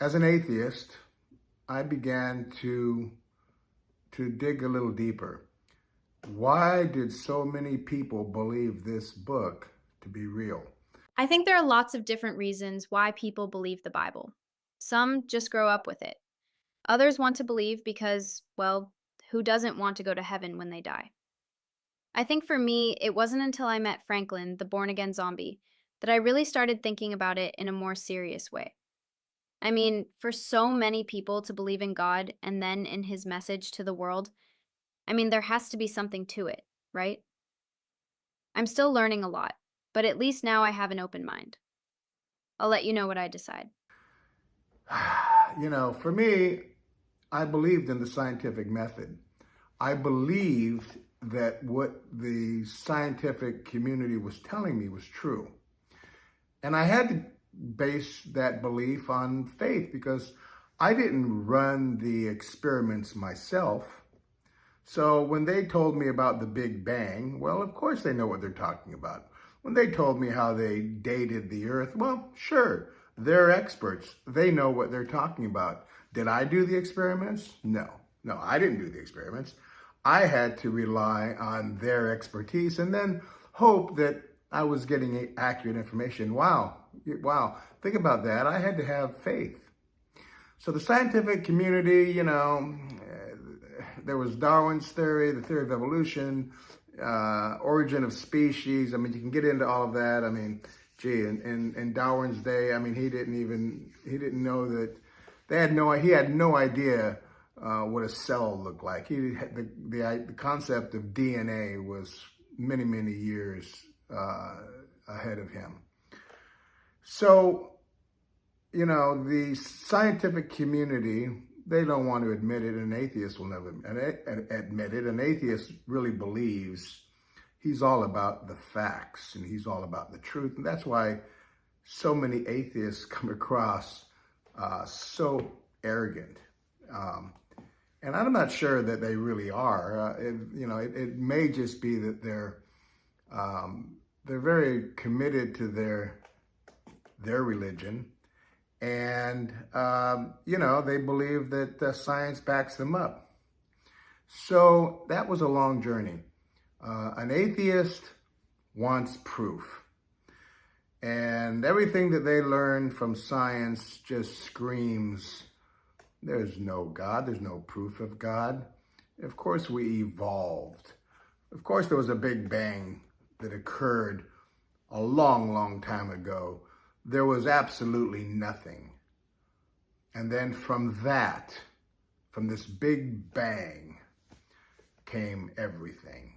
as an atheist, I began to dig a little deeper. Why did so many people believe this book to be real? I think there are lots of different reasons why people believe the Bible. Some just grow up with it. Others want to believe because, well, who doesn't want to go to heaven when they die? I think for me, it wasn't until I met Franklin, the born again zombie, that I really started thinking about it in a more serious way. I mean, for so many people to believe in God and then in his message to the world, there has to be something to it, right? I'm still learning a lot, but at least now I have an open mind. I'll let you know what I decide. For me, I believed in the scientific method. I believed that what the scientific community was telling me was true. And I had to base that belief on faith because I didn't run the experiments myself. So when they told me about the Big Bang, well, of course they know what they're talking about. When they told me how they dated the Earth, well, sure, they're experts. They know what they're talking about. Did I do the experiments? No, I didn't do the experiments. I had to rely on their expertise and then hope that I was getting accurate information. Wow, think about that. I had to have faith. So the scientific community, there was Darwin's theory, the theory of evolution, origin of species. You can get into all of that. In Darwin's day, he didn't know that he had no idea what a cell looked like. The concept of DNA was many, many years ahead of him. So, the scientific community, they don't want to admit it, and an atheist will never admit it. An atheist really believes he's all about the facts and he's all about the truth. And that's why so many atheists come across so arrogant. And I'm not sure that they really are. It may just be that they're very committed to their religion. And, they believe that science backs them up. So that was a long journey. An atheist wants proof. And everything that they learn from science just screams, there's no God, there's no proof of God. Of course we evolved. Of course there was a Big Bang that occurred a long, long time ago. There was absolutely nothing. And then from this Big Bang, came everything.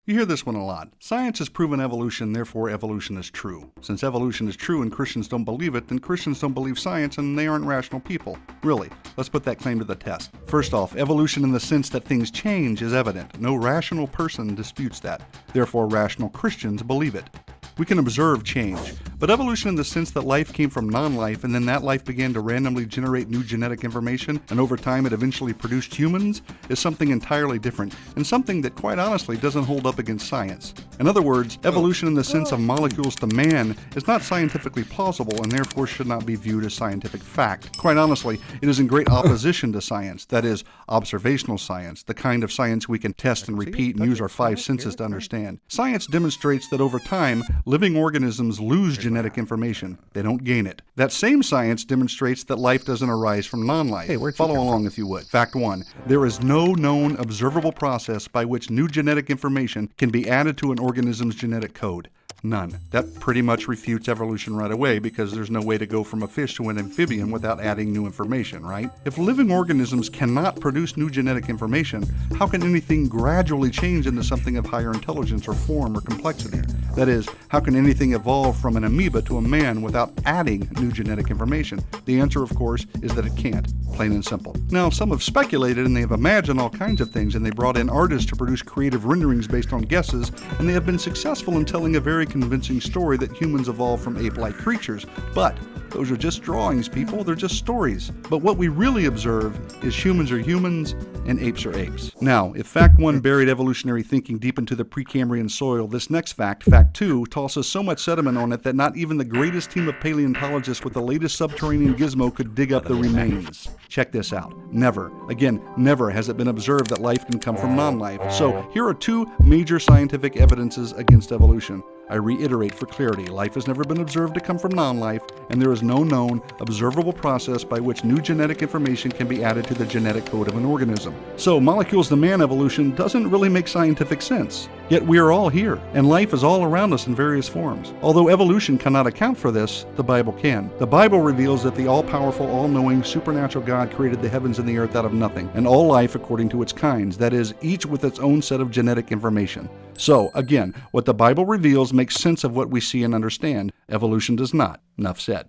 You hear this one a lot. Science has proven evolution, therefore evolution is true. Since evolution is true and Christians don't believe it, then Christians don't believe science and they aren't rational people. Really, let's put that claim to the test. First off, evolution in the sense that things change is evident. No rational person disputes that. Therefore, rational Christians believe it. We can observe change, but evolution in the sense that life came from non-life and then that life began to randomly generate new genetic information and over time it eventually produced humans is something entirely different and something that quite honestly doesn't hold up against science. In other words, evolution in the sense of molecules to man is not scientifically plausible and therefore should not be viewed as scientific fact. Quite honestly, it is in great opposition to science, that is, observational science, the kind of science we can test and repeat and use our five senses to understand. Science demonstrates that over time, living organisms lose genetic information. They don't gain it. That same science demonstrates that life doesn't arise from non-life. Follow along if you would. Fact 1. There is no known observable process by which new genetic information can be added to an organism's genetic code. None. That pretty much refutes evolution right away because there's no way to go from a fish to an amphibian without adding new information, right? If living organisms cannot produce new genetic information, how can anything gradually change into something of higher intelligence or form or complexity? That is, how can anything evolve from an amoeba to a man without adding new genetic information? The answer, of course, is that it can't. Plain and simple. Now, some have speculated and they have imagined all kinds of things and they brought in artists to produce creative renderings based on guesses, and they have been successful in telling a very convincing story that humans evolved from ape-like creatures. But those are just drawings, people. They're just stories. But what we really observe is humans are humans and apes are apes. Now, if fact 1 buried evolutionary thinking deep into the Precambrian soil, this next fact, fact 2, tosses so much sediment on it that not even the greatest team of paleontologists with the latest subterranean gizmo could dig up the remains. Check this out. Never, again, never has it been observed that life can come from non-life. So here are 2 major scientific evidences against evolution. I reiterate for clarity, life has never been observed to come from non-life, and there is no known, observable process by which new genetic information can be added to the genetic code of an organism. So molecules to man evolution doesn't really make scientific sense. Yet we are all here, and life is all around us in various forms. Although evolution cannot account for this, the Bible can. The Bible reveals that the all-powerful, all-knowing, supernatural God created the heavens and the earth out of nothing, and all life according to its kinds, that is, each with its own set of genetic information. So, again, what the Bible reveals makes sense of what we see and understand. Evolution does not. Enough said.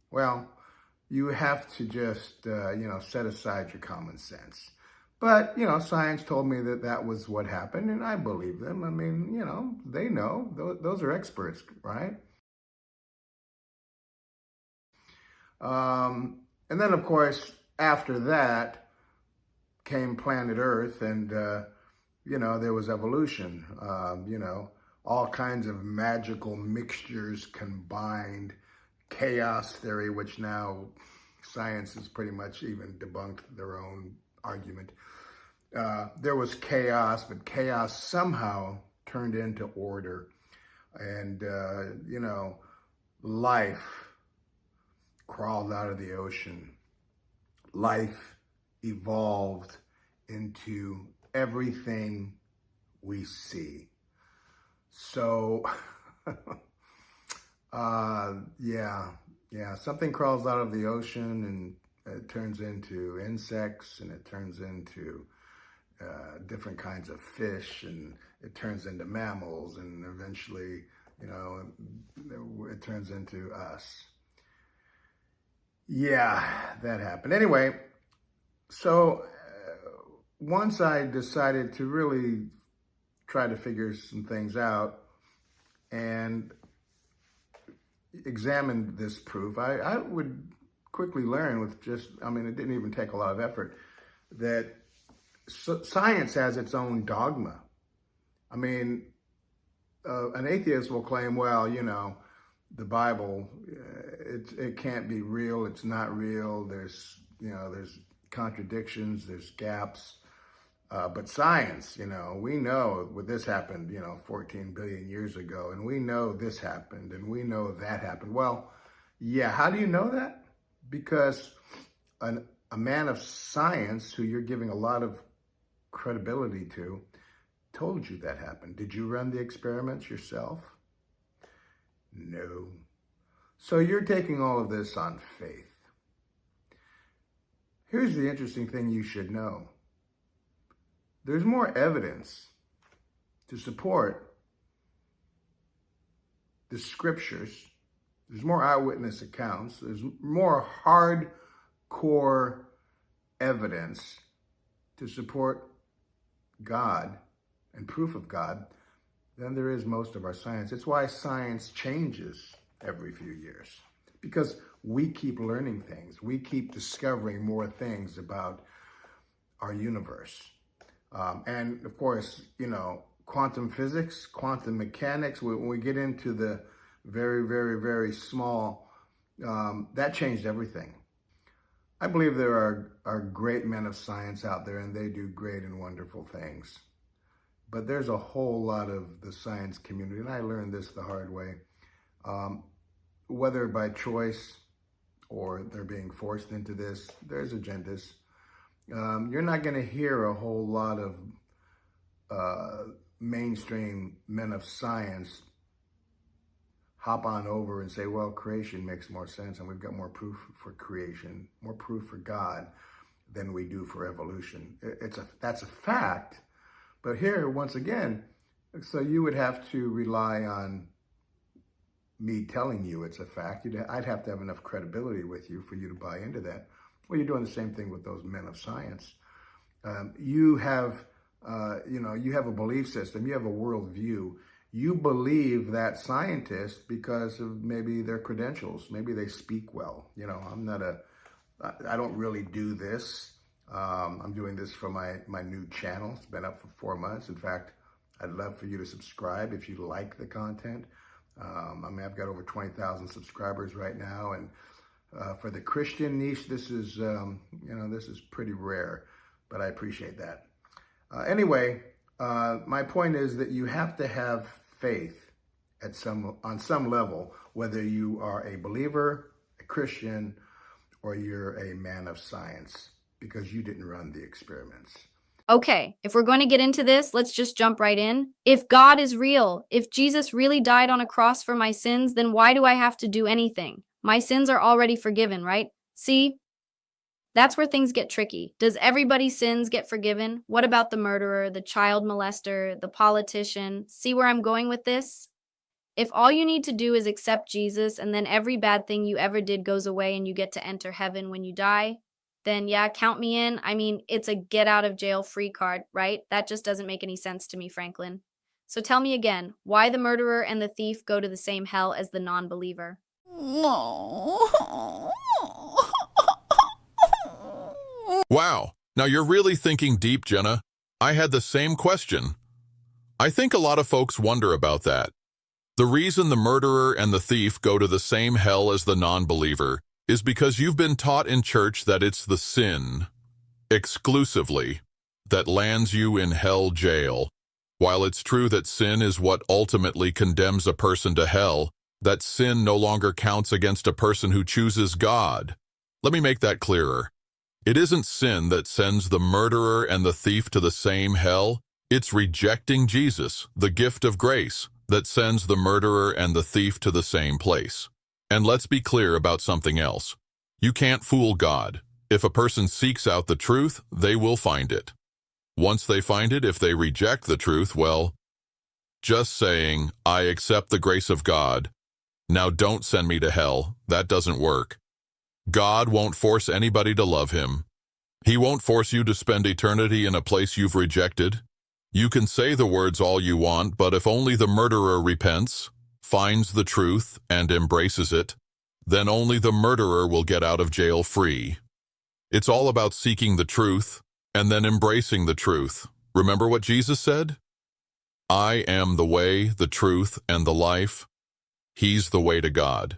Well, you have to just, set aside your common sense. But, science told me that that was what happened, and I believe them. I mean, they know. Those are experts, right? And then, of course, after that came planet Earth, and, there was evolution, all kinds of magical mixtures combined, chaos theory, which now science has pretty much even debunked their own argument. There was chaos, but chaos somehow turned into order. And, life crawled out of the ocean. Life evolved into everything we see. So, something crawls out of the ocean and it turns into insects, and it turns into different kinds of fish, and it turns into mammals, and eventually, it turns into us. Yeah, that happened. Anyway, so once I decided to really try to figure some things out and examine this proof, I would quickly learn with it didn't even take a lot of effort, that science has its own dogma. I mean, an atheist will claim, well, the Bible, it can't be real. It's not real. There's contradictions, there's gaps. But science, we know this happened, 14 billion years ago, and we know this happened, and we know that happened. Well, yeah, how do you know that? Because a man of science, who you're giving a lot of credibility to, told you that happened. Did you run the experiments yourself? No. So you're taking all of this on faith. Here's the interesting thing you should know. There's more evidence to support the scriptures. There's more eyewitness accounts. There's more hardcore evidence to support God and proof of God than there is most of our science. It's why science changes every few years, because we keep learning things. We keep discovering more things about our universe. And of course, quantum physics, quantum mechanics, when we get into the very, very, very small, that changed everything. I believe there are great men of science out there, and they do great and wonderful things. But there's a whole lot of the science community, and I learned this the hard way, whether by choice or they're being forced into this, there's agendas. You're not going to hear a whole lot of mainstream men of science hop on over and say, well, creation makes more sense, and we've got more proof for creation, more proof for God than we do for evolution. That's a fact. But here, once again, so you would have to rely on me telling you it's a fact. I'd have to have enough credibility with you for you to buy into that. Well, you're doing the same thing with those men of science. You have a belief system, you have a worldview, You believe that scientist because of maybe their credentials. Maybe they speak well. I don't really do this. I'm doing this for my new channel. It's been up for 4 months. In fact, I'd love for you to subscribe if you like the content. I've got over 20,000 subscribers right now, and for the Christian niche, this is this is pretty rare, but I appreciate that. Anyway, my point is that you have to have faith on some level, whether you are a believer, a Christian, or you're a man of science, because you didn't run the experiments. Okay, if we're going to get into this, let's just jump right in. If God is real, if Jesus really died on a cross for my sins, then why do I have to do anything? My sins are already forgiven, right? See, that's where things get tricky. Does everybody's sins get forgiven? What about the murderer, the child molester, the politician? See where I'm going with this? If all you need to do is accept Jesus and then every bad thing you ever did goes away and you get to enter heaven when you die, then yeah, count me in. I mean, it's a get out of jail free card, right? That just doesn't make any sense to me, Franklin. So tell me again, why the murderer and the thief go to the same hell as the non-believer? Wow, now you're really thinking deep, Jenna. I had the same question. I think a lot of folks wonder about that. The reason the murderer and the thief go to the same hell as the non-believer is because you've been taught in church that it's the sin, exclusively, that lands you in hell jail. While it's true that sin is what ultimately condemns a person to hell, that sin no longer counts against a person who chooses God. Let me make that clearer. It isn't sin that sends the murderer and the thief to the same hell. It's rejecting Jesus, the gift of grace, that sends the murderer and the thief to the same place. And let's be clear about something else. You can't fool God. If a person seeks out the truth, they will find it. Once they find it, if they reject the truth, well, just saying, I accept the grace of God, now don't send me to hell, that doesn't work. God won't force anybody to love him. He won't force you to spend eternity in a place you've rejected. You can say the words all you want, but if only the murderer repents, finds the truth, and embraces it, then only the murderer will get out of jail free. It's all about seeking the truth, and then embracing the truth. Remember what Jesus said? I am the way, the truth, and the life. He's the way to God.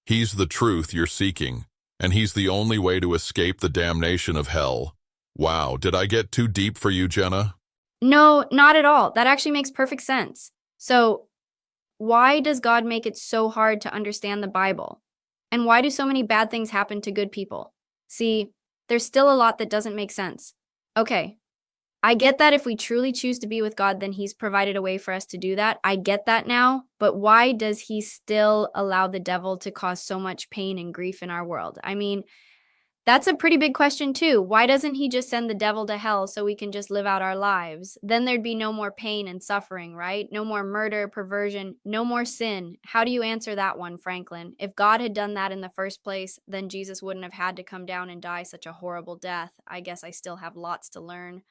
He's the truth you're seeking, and he's the only way to escape the damnation of hell. Wow, did I get too deep for you, Jenna? No, not at all. That actually makes perfect sense. So, why does God make it so hard to understand the Bible? And why do so many bad things happen to good people? See, there's still a lot that doesn't make sense. Okay, I get that if we truly choose to be with God, then he's provided a way for us to do that. I get that now, but why does he still allow the devil to cause so much pain and grief in our world? I mean, that's a pretty big question too. Why doesn't he just send the devil to hell so we can just live out our lives? Then there'd be no more pain and suffering, right? No more murder, perversion, no more sin. How do you answer that one, Franklin? If God had done that in the first place, then Jesus wouldn't have had to come down and die such a horrible death. I guess I still have lots to learn.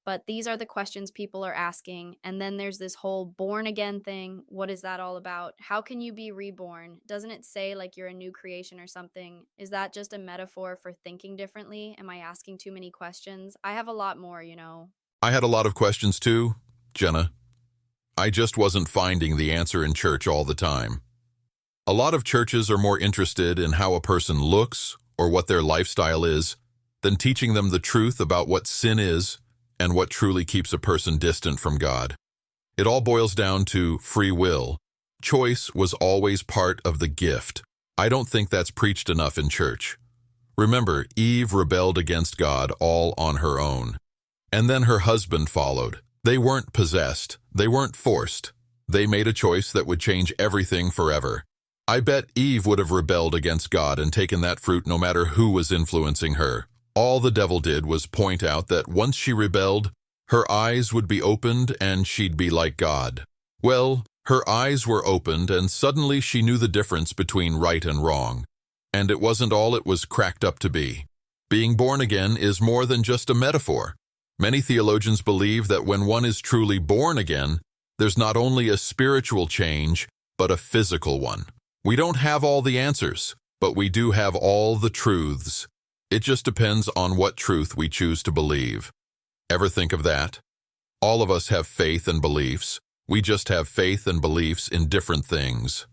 But these are the questions people are asking. And then there's this whole born again thing. What is that all about? How can you be reborn? Doesn't it say like you're a new creation or something? Is that just a metaphor for thinking differently? Am I asking too many questions? I have a lot more, you know. I had a lot of questions too, Jenna. I just wasn't finding the answer in church all the time. A lot of churches are more interested in how a person looks or what their lifestyle is than teaching them the truth about what sin is and what truly keeps a person distant from God. It all boils down to free will. Choice was always part of the gift. I don't think that's preached enough in church. Remember, Eve rebelled against God all on her own. And then her husband followed. They weren't possessed. They weren't forced. They made a choice that would change everything forever. I bet Eve would have rebelled against God and taken that fruit no matter who was influencing her. All the devil did was point out that once she rebelled, her eyes would be opened and she'd be like God. Well, her eyes were opened and suddenly she knew the difference between right and wrong. And it wasn't all it was cracked up to be. Being born again is more than just a metaphor. Many theologians believe that when one is truly born again, There's not only a spiritual change, but a physical one. We don't have all the answers, but we do have all the truths. It just depends on what truth we choose to believe. Ever think of that? All of us have faith and beliefs. We just have faith and beliefs in different things.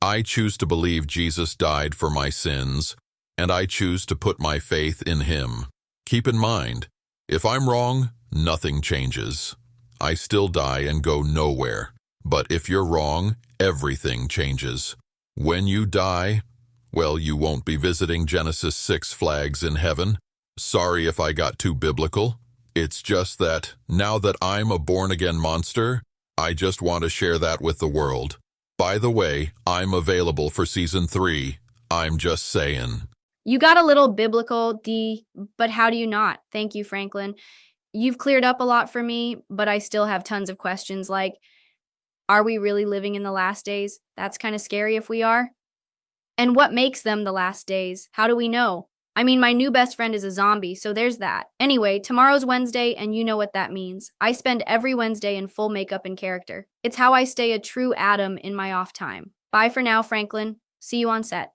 I choose to believe Jesus died for my sins, and I choose to put my faith in him. Keep in mind, if I'm wrong, nothing changes. I still die and go nowhere. But if you're wrong, everything changes. When you die, well, you won't be visiting Genesis 6 flags in heaven. Sorry if I got too biblical. It's just that, now that I'm a born-again monster, I just want to share that with the world. By the way, I'm available for season 3. I'm just saying. You got a little biblical, D, but how do you not? Thank you, Franklin. You've cleared up a lot for me, but I still have tons of questions like, are we really living in the last days? That's kind of scary if we are. And what makes them the last days? How do we know? I mean, my new best friend is a zombie, so there's that. Anyway, tomorrow's Wednesday, and you know what that means. I spend every Wednesday in full makeup and character. It's how I stay a true Adam in my off time. Bye for now, Franklin. See you on set.